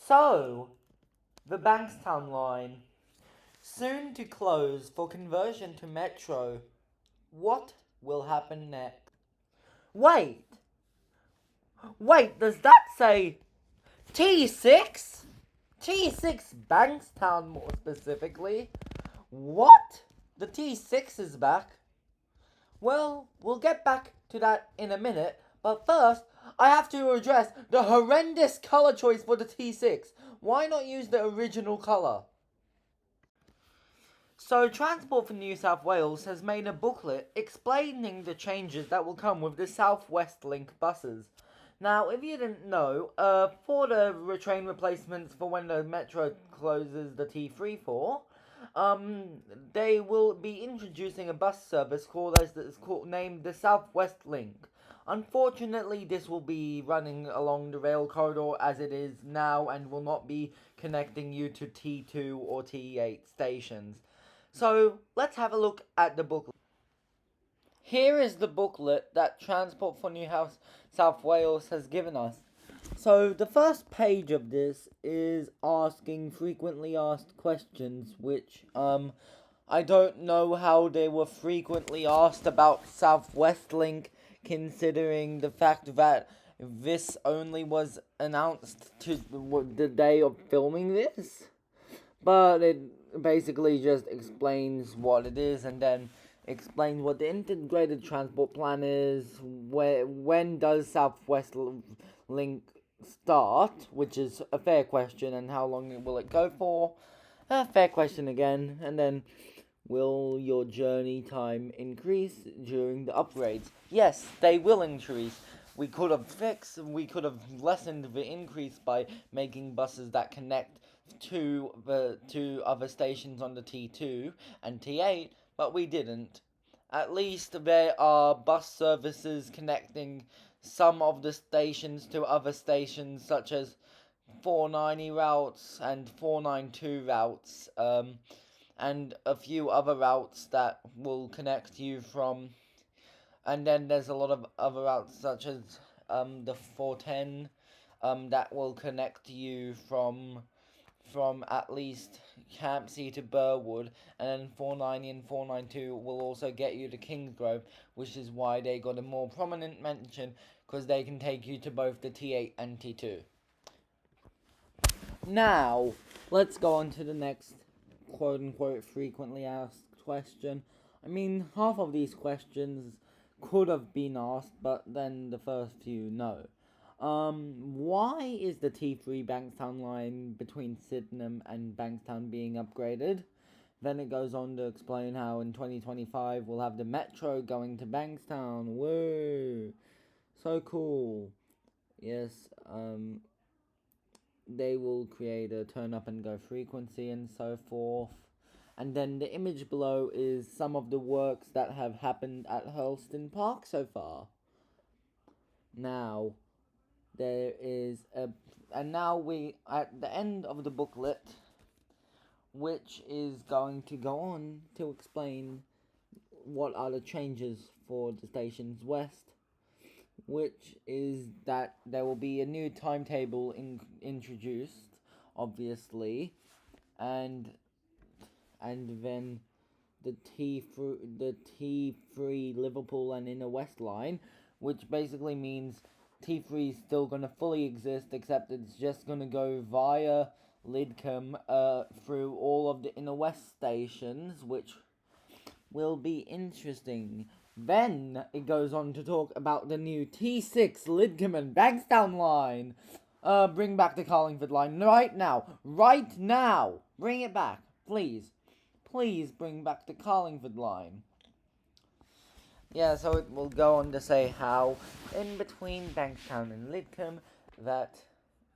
So, the Bankstown line, soon to close for conversion to Metro. What will happen next? Wait! Wait, does that say T6? T6 Bankstown more specifically? What? The T6 is back? Well, we'll get back to that in a minute, but first, I have to address the horrendous color choice for the T6. Why not use the original color? So, Transport for New South Wales has made a booklet explaining the changes that will come with the South West Link buses. Now, if you didn't know, for the train replacements for when the Metro closes the T3 for, they will be introducing a bus service named the South West Link. Unfortunately, this will be running along the rail corridor as it is now and will not be connecting you to T2 or T8 stations. So, let's have a look at the booklet. Here is the booklet that Transport for New South Wales has given us. So, the first page of this is asking frequently asked questions, which, I don't know how they were frequently asked about South West Link, considering the fact that this only was announced to the day of filming this. But it basically just explains what it is and then explains what the integrated transport plan is, when does Southwest Link start, which is a fair question, and how long will it go for? A fair question again, and then will your journey time increase during the upgrades? Yes, they will increase. We could have lessened the increase by making buses that connect to other stations on the T2 and T8, but we didn't. At least there are bus services connecting some of the stations to other stations, such as 490 routes and 492 routes, and a few other routes that will connect you from. And then there's a lot of other routes, such as the 410, that will connect you from at least Campsie to Burwood, and then 490 and 492 will also get you to Kingsgrove, which is why they got a more prominent mention, because they can take you to both the T8 and T2. Now, let's go on to the next quote-unquote frequently asked question. I mean, half of these questions could have been asked, but then the first few, no. Why is the T3 Bankstown line between Sydenham and Bankstown being upgraded? Then it goes on to explain how in 2025 we'll have the Metro going to Bankstown. Woo! So cool. Yes, they will create a turn up and go frequency and so forth. And then the image below is some of the works that have happened at Hurlston Park so far. Now, there is and now we, at the end of the booklet, which is going to go on to explain what are the changes for the stations west, which is that there will be a new timetable introduced, obviously, and then the T3 Liverpool and Inner West line, which basically means T3 is still going to fully exist, except it's just going to go via Lidcombe through all of the Inner West stations, which will be interesting. Then it goes on to talk about the new T6 Lidcombe and Bankstown line. Bring back the Carlingford line right now. Right now! Bring it back, please. Please bring back the Carlingford line. Yeah, so it will go on to say how, in between Bankstown and Lidcombe, that,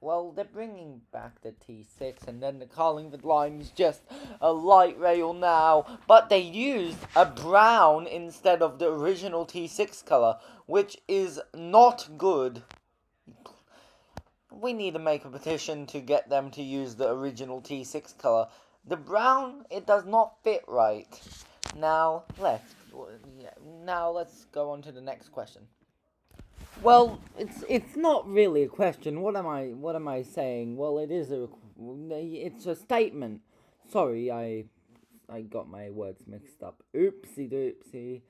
well, they're bringing back the T6, and then the Carlingford line is just a light rail now, but they used a brown instead of the original T6 colour, which is not good. We need to make a petition to get them to use the original T6 colour. The brown, it does not fit right. Now let's go on to the next question. Well, it's not really a question. What am I saying? Well, it's a statement. Sorry, I got my words mixed up. Oopsie doopsie.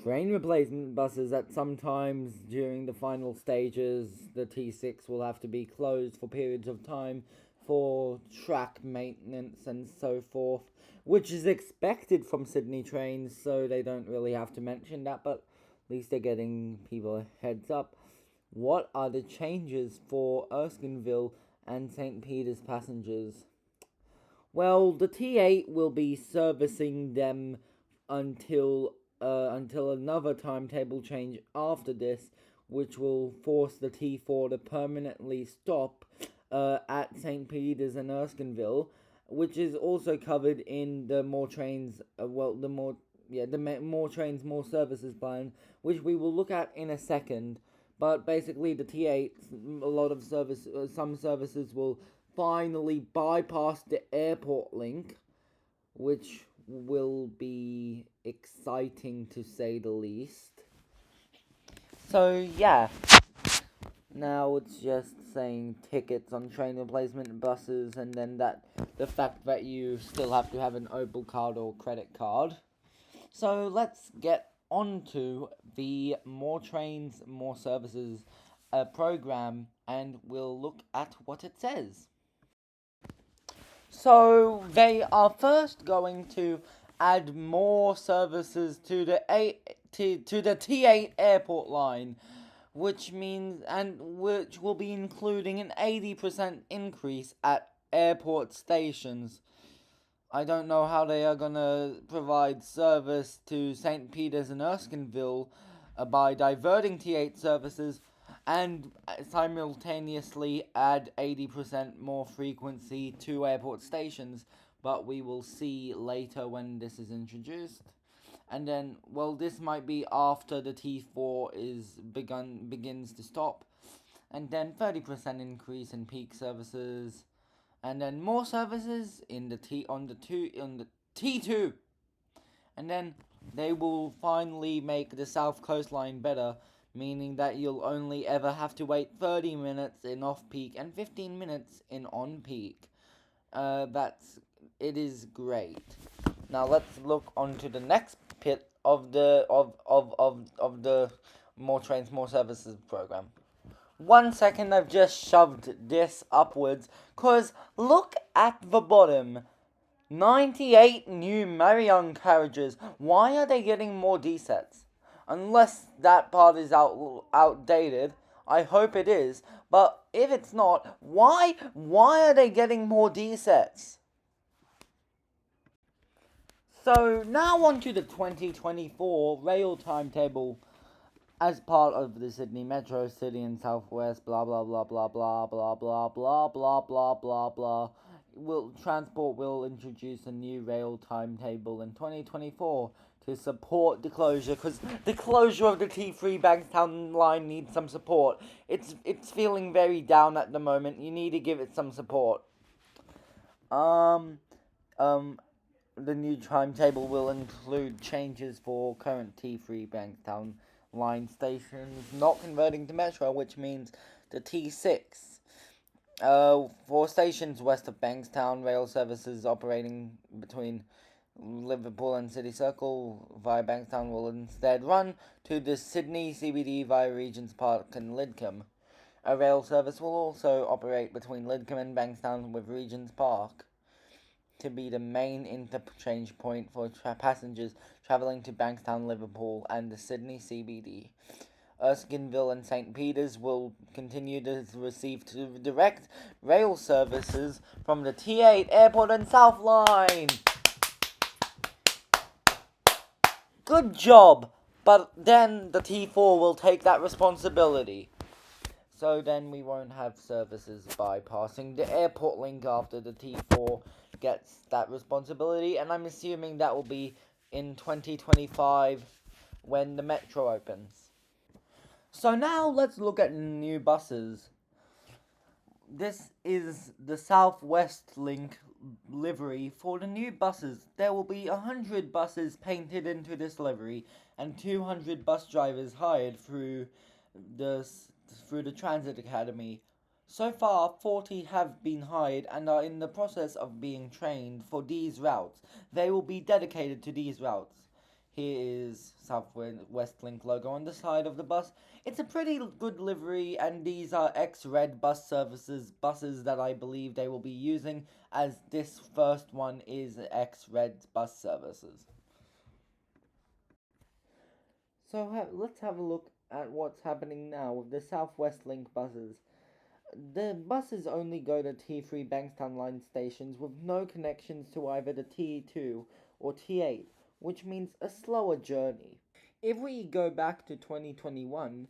Train replacement buses at sometimes during the final stages, the T6 will have to be closed for periods of time for track maintenance and so forth, which is expected from Sydney trains, so they don't really have to mention that, but at least they're getting people a heads up. What are the changes for Erskineville and St. Peter's passengers? Well, the T8 will be servicing them until until another timetable change after this, which will force the T4 to permanently stop at St. Peter's and Erskineville, which is also covered in the more trains. More trains, more services plan, which we will look at in a second. But basically, the T8, some services will finally bypass the airport link, which will be exciting to say the least. So, yeah. Now it's just saying tickets on train replacement buses, and then the fact that you still have to have an Opal card or credit card. So let's get on to the More Trains, More Services program, and we'll look at what it says. So they are first going to add more services to the T8 airport line, which will be including an 80% increase at airport stations. I don't know how they are gonna provide service to St. Peter's and Erskineville by diverting T8 services and simultaneously add 80% more frequency to airport stations, but we will see later when this is introduced. And then, well, this might be after the T4 begins to stop, and then 30% increase in peak services, and then more services in the T2, and then they will finally make the South Coast Line better, meaning that you'll only ever have to wait 30 minutes in off-peak and 15 minutes in on-peak. It is great. Now let's look onto the next bit of the More Trains, More Services program. 1 second, I've just shoved this upwards, cause look at the bottom. 98 new Marion carriages. Why are they getting more D-sets? Unless that part is outdated. I hope it is. But if it's not, why are they getting more D-sets? So now on to the 2024 rail timetable. As part of the Sydney Metro, City and Southwest, blah blah blah blah blah blah blah blah blah blah blah blah. Transport will introduce a new rail timetable in 2024 to support the closure, because the closure of the T3 Bankstown line needs some support. It's feeling very down at the moment. You need to give it some support. The new timetable will include changes for current T3 Bankstown line stations not converting to Metro, which means the T6. For stations west of Bankstown, rail services operating between Liverpool and City Circle via Bankstown will instead run to the Sydney CBD via Regent's Park and Lidcombe. A rail service will also operate between Lidcombe and Bankstown, with Regent's Park to be the main interchange point for passengers travelling to Bankstown, Liverpool, and the Sydney CBD. Erskineville and St. Peter's will continue to receive direct rail services from the T8 Airport and South Line. Good job! But then the T4 will take that responsibility. So then we won't have services bypassing the airport link after the T4 gets that responsibility, and I'm assuming that will be in 2025 when the metro opens. So now let's look at new buses. This is the Southwest Link livery for the new buses. There will be 100 buses painted into this livery and 200 bus drivers hired through the through the Transit Academy. So far, 40 have been hired and are in the process of being trained for these routes. They will be dedicated to these routes. Here is Southwest Link logo on the side of the bus. It's a pretty good livery, and these are ex-Red bus services, buses that I believe they will be using, as this first one is ex-Red bus services. So let's have a look at what's happening now with the Southwest Link buses. The buses only go to T3 Bankstown line stations with no connections to either the T2 or T8, which means a slower journey. If we go back to 2021,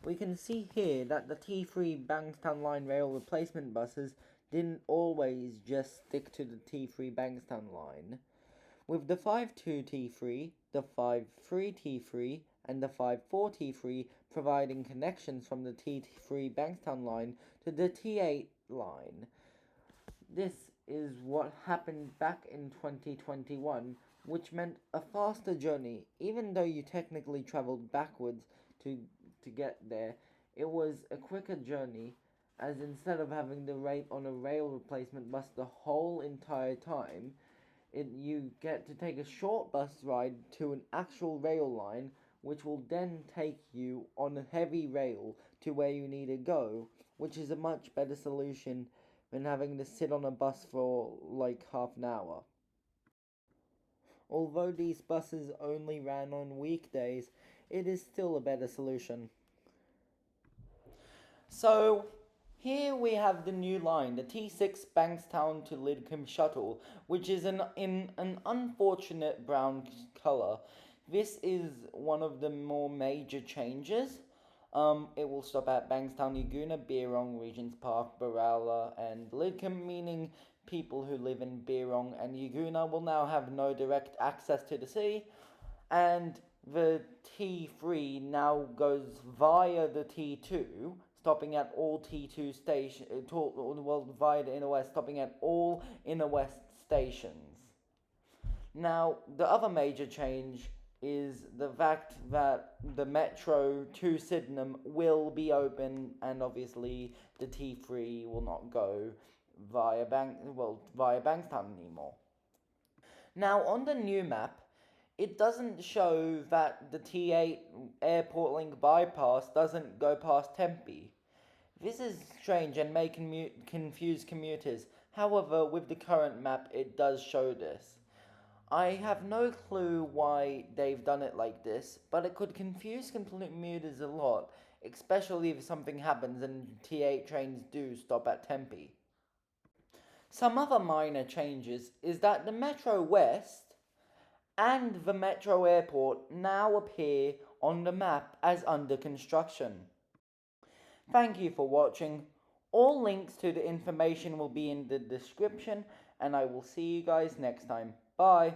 we can see here that the T3 Bankstown line rail replacement buses didn't always just stick to the T3 Bankstown line. With the 5.2 T3, the 5.3 T3, and the 5.4 T3 providing connections from the T3 Bankstown line to the T8 line. This is what happened back in 2021, which meant a faster journey. Even though you technically traveled backwards to get there, it was a quicker journey, as instead of having to wait on a rail replacement bus the whole entire time, you get to take a short bus ride to an actual rail line, which will then take you on a heavy rail to where you need to go, which is a much better solution than having to sit on a bus for like half an hour. Although these buses only ran on weekdays, it is still a better solution. So, here we have the new line, the T6 Bankstown to Lidcombe shuttle, which is in an unfortunate brown colour. This is one of the more major changes. It will stop at Bankstown, Yaguna, Beerong, Regent's Park, Barala, and Lidcombe, meaning people who live in Beerong and Yaguna will now have no direct access to the sea, and the T3 now goes via the T2, stopping at all T2 stations, via the Inner West, stopping at all Inner West stations. Now, the other major change is the fact that the Metro to Sydenham will be open, and obviously the T3 will not go via Bankstown anymore. Now, on the new map, it doesn't show that the T8 airport link bypass doesn't go past Tempe. This is strange and may confuse commuters. However, with the current map, it does show this. I have no clue why they've done it like this, but it could confuse commuters a lot, especially if something happens and T8 trains do stop at Tempe. Some other minor changes is that the Metro West and the Metro Airport now appear on the map as under construction. Thank you for watching. All links to the information will be in the description, and I will see you guys next time. Bye.